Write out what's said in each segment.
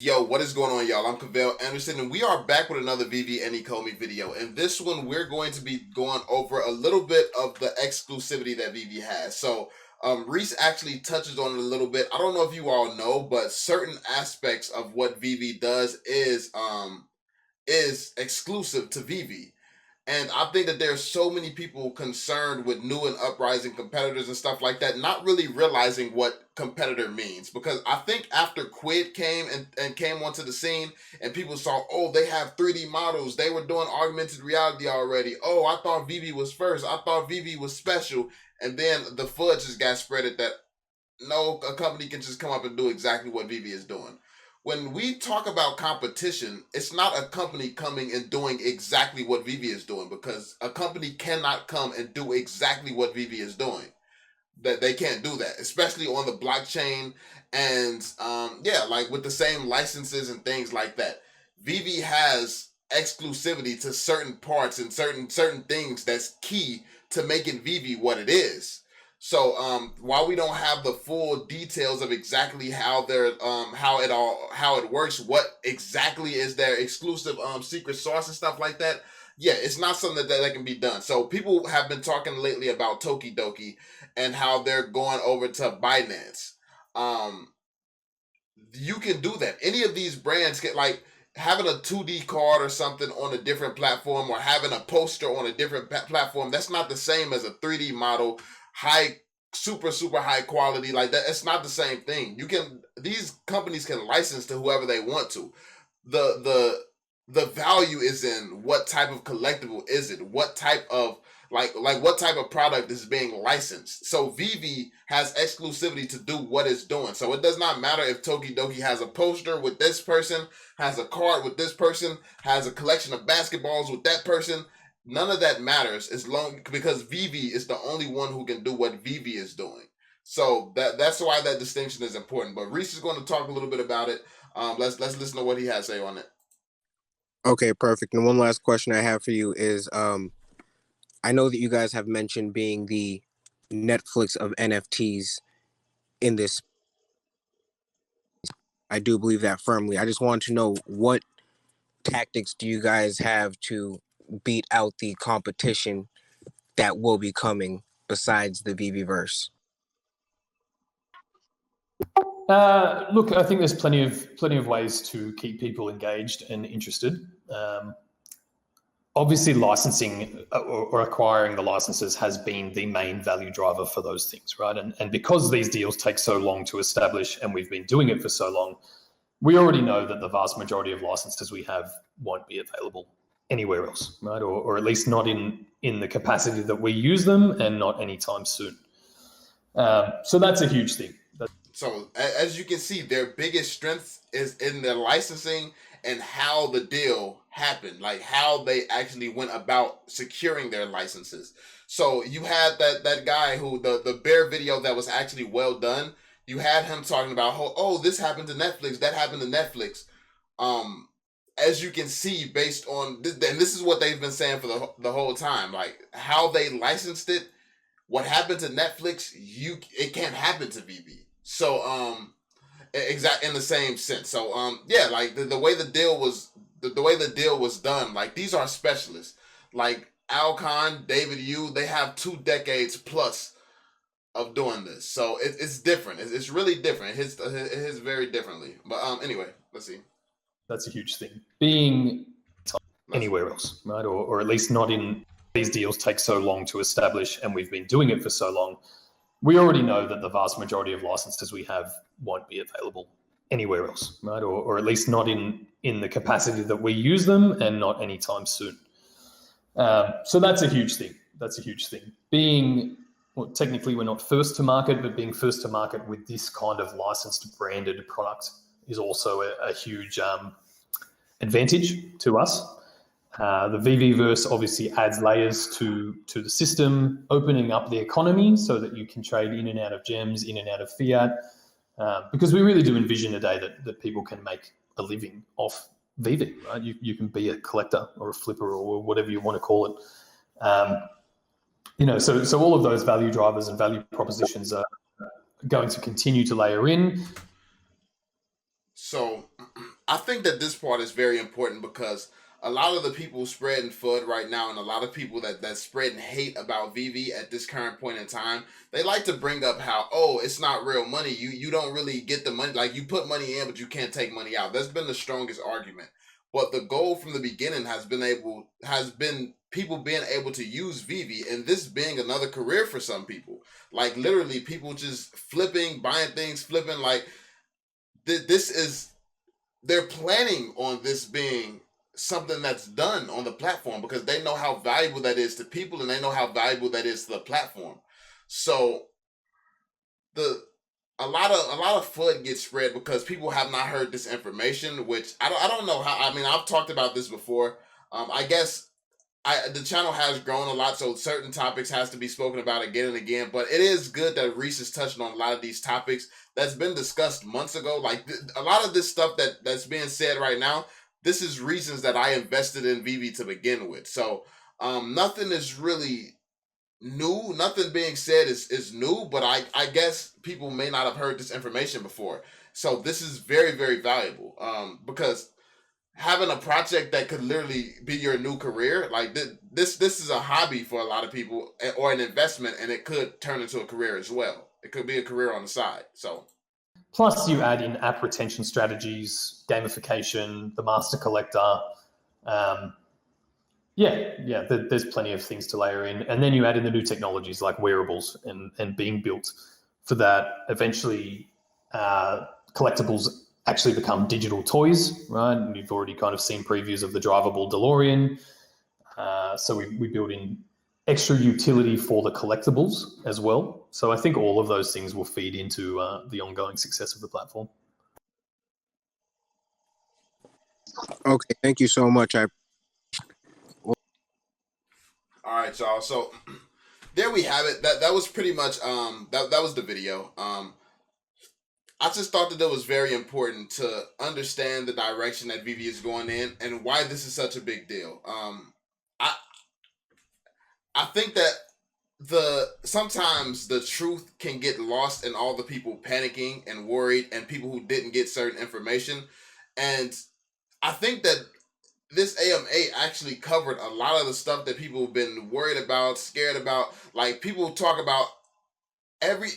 Yo, what is going on, y'all? I'm Cavell Anderson, and we are back with another Veve and Ecomi video. In this one, we're going to be going over a little bit of the exclusivity that Veve has. So, Reese actually touches on it a little bit. I don't know if you all know, but certain aspects of what Veve does is exclusive to Veve. And I think that there's so many people concerned with new and uprising competitors and stuff like that, not really realizing what competitor means. Because I think after Quid came and came onto the scene and people saw, oh, they have 3D models. They were doing augmented reality already. Oh, I thought Veve was first. I thought Veve was special. And then the fudge just got spreaded that no, a company can just come up and do exactly what Veve is doing. When we talk about competition, it's not a company coming and doing exactly what Veve is doing, because a company cannot come and do exactly what Veve is doing. That they can't do that, especially on the blockchain and yeah, like with the same licenses and things like that. Veve has exclusivity to certain parts and certain things that's key to making Veve what it is. So while we don't have the full details of exactly how they're how it works, what exactly is their exclusive secret sauce and stuff like that, yeah, it's not something that can be done. So people have been talking lately about Tokidoki and how they're going over to Binance. Um, you can do that. Any of these brands can, like, having a 2D card or something on a different platform, or having a poster on a different platform. That's not the same as a 3D model, super high quality like that. It's not the same thing. These companies can license to whoever they want to. The value is in what type of collectible is it? What type of what type of product is being licensed? So Veve has exclusivity to do what it's doing. So it does not matter if Tokidoki has a poster with this person, has a card with this person, has a collection of basketballs with that person. None of that matters as long because Veve is the only one who can do what Veve is doing. So that's why that distinction is important. But Reese is going to talk a little bit about it. Let's listen to what he has to say on it. Okay, perfect. And one last question I have for you is, I know that you guys have mentioned being the Netflix of NFTs in this. I do believe that firmly. I just want to know, what tactics do you guys have to beat out the competition that will be coming besides the Veveverse? Look, I think there's plenty of ways to keep people engaged and interested. Obviously, licensing or acquiring the licenses has been the main value driver for those things, right? And because these deals take so long to establish, and we've been doing it for so long, we already know that the vast majority of licenses we have won't be available anywhere else, right? Or at least not in the capacity that we use them, and not anytime soon. So that's a huge thing. So as you can see, their biggest strength is in their licensing and how the deal happened, like how they actually went about securing their licenses. So you had that guy who the bear video that was actually well done. You had him talking about how, oh, this happened to Netflix, that happened to Netflix. As you can see, based on this, and this is what they've been saying for the whole time, like how they licensed it. What happened to Netflix, it can't happen to Veve. So exact in the same sense. So yeah, like the way the deal was the way the deal was done, like these are specialists. Like Alcon, David Yu, they have 2 decades plus of doing this. So it's different. It's really different. It hits very differently. But anyway, let's see. That's a huge thing. Being anywhere else, right? Or at least not in these deals take so long to establish, and we've been doing it for so long. We already know that the vast majority of licenses we have won't be available anywhere else, right? Or at least not in the capacity that we use them, and not anytime soon. So that's a huge thing. That's a huge thing. Technically we're not first to market, but being first to market with this kind of licensed branded product is also a huge advantage to us. The Veveverse obviously adds layers to the system, opening up the economy so that you can trade in and out of gems, in and out of fiat, because we really do envision a day that people can make a living off Veve, right? You can be a collector or a flipper or whatever you want to call it. So all of those value drivers and value propositions are going to continue to layer in. So I think that this part is very important because a lot of the people spreading FUD right now, and a lot of people that's spreading hate about VV at this current point in time, they like to bring up how, oh, it's not real money. You don't really get the money. Like, you put money in, but you can't take money out. That's been the strongest argument. But the goal from the beginning has been people being able to use VV, and this being another career for some people. Like, literally, people just flipping, buying things, flipping. Like, this is, they're planning on this being something that's done on the platform because they know how valuable that is to people, and they know how valuable that is to the platform. So the a lot of FUD gets spread because people have not heard this information, which I don't know how. I mean, I've talked about this before. I guess the channel has grown a lot, so certain topics has to be spoken about again and again. But it is good that Reese is touching on a lot of these topics that's been discussed months ago. Like, a lot of this stuff that's being said right now, this is reasons that I invested in VV to begin with. So nothing is really new. Nothing being said is new, but I guess people may not have heard this information before. So this is very, very valuable because having a project that could literally be your new career, like this is a hobby for a lot of people, or an investment, and it could turn into a career as well. It could be a career on the side. So plus you add in app retention strategies, gamification, the master collector. There's plenty of things to layer in. And then you add in the new technologies like wearables and being built for that. Eventually, collectibles actually become digital toys, right? And you've already kind of seen previews of the drivable DeLorean. So we build in extra utility for the collectibles as well. So I think all of those things will feed into the ongoing success of the platform. Okay, thank you so much. all right, y'all. So there we have it. That was pretty much that was the video. I just thought that it was very important to understand the direction that VV is going in and why this is such a big deal. I think that sometimes the truth can get lost in all the people panicking and worried and people who didn't get certain information. And I think that this AMA actually covered a lot of the stuff that people have been worried about, scared about. Like, people talk about every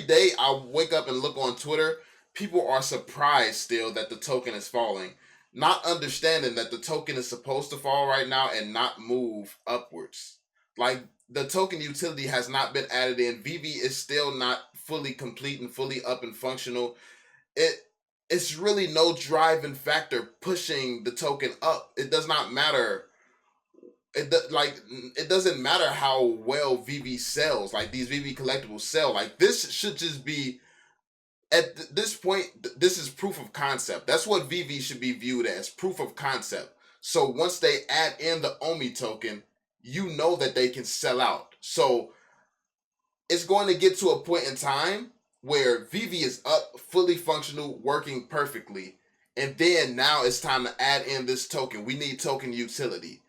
day I wake up and look on Twitter, people are surprised still that the token is falling, not understanding that the token is supposed to fall right now and not move upwards. Like, the token utility has not been added in. VV is still not fully complete and fully up and functional. It's really no driving factor pushing the token up. It does not matter. It doesn't matter how well VV sells. Like, these VV collectibles sell. Like, this should just be, at this point, this is proof of concept. That's what VV should be viewed as, proof of concept. So once they add in the Omi token, you know that they can sell out. So it's going to get to a point in time where VV is up, fully functional, working perfectly. And then now it's time to add in this token. We need token utility.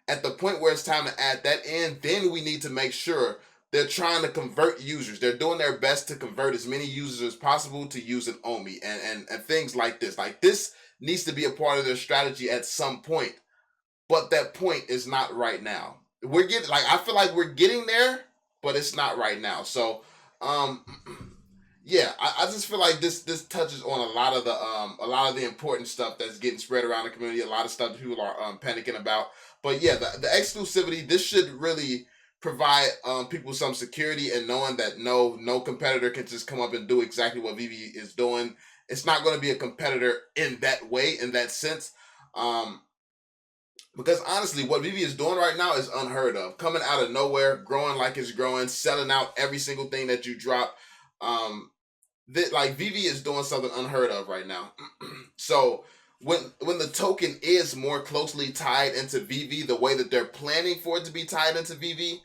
At the point where it's time to add that in, then we need to make sure they're trying to convert users. They're doing their best to convert as many users as possible to use an Omi and things like this. Like, this needs to be a part of their strategy at some point. But that point is not right now. I feel like we're getting there, but it's not right now. So, yeah, I just feel like this touches on a lot of the important stuff that's getting spread around the community, a lot of stuff that people are panicking about. But yeah, the exclusivity, this should really provide people some security and knowing that no competitor can just come up and do exactly what VV is doing. It's not going to be a competitor in that way, in that sense. Because honestly, what VV is doing right now is unheard of. Coming out of nowhere, growing like it's growing, selling out every single thing that you drop. VV is doing something unheard of right now. So when the token is more closely tied into VV, the way that they're planning for it to be tied into VV,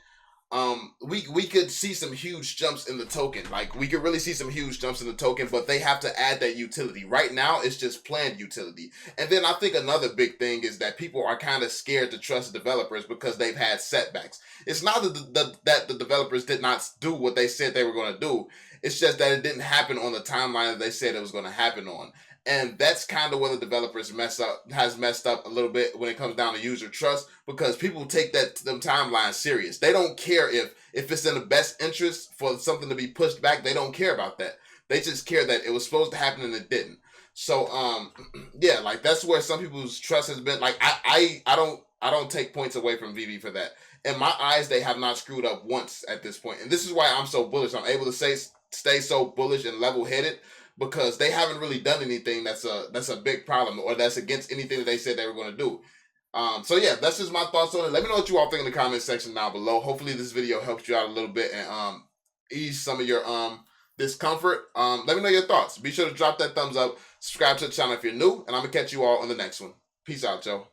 we could see some huge jumps in the token. Like, we could really see some huge jumps in the token, but they have to add that utility. Right now, it's just planned utility. And then I think another big thing is that people are kind of scared to trust developers because they've had setbacks. It's not that the developers did not do what they said they were going to do. It's just that it didn't happen on the timeline that they said it was going to happen on. And that's kind of where the developers has messed up a little bit when it comes down to user trust, because people take them timelines serious. They don't care if it's in the best interest for something to be pushed back. They don't care about that. They just care that it was supposed to happen and it didn't. So yeah, like that's where some people's trust has been. Like I don't take points away from Veve for that. In my eyes, they have not screwed up once at this point, and this is why I'm so bullish. I'm able to stay so bullish and level headed, because they haven't really done anything that's a big problem, or that's against anything that they said they were going to do. So yeah, that's just my thoughts on it. Let me know what you all think in the comment section down below. Hopefully this video helps you out a little bit and ease some of your discomfort. Let me know your thoughts. Be sure to drop that thumbs up, subscribe to the channel if you're new, and I'm gonna catch you all on the next one. Peace out, y'all.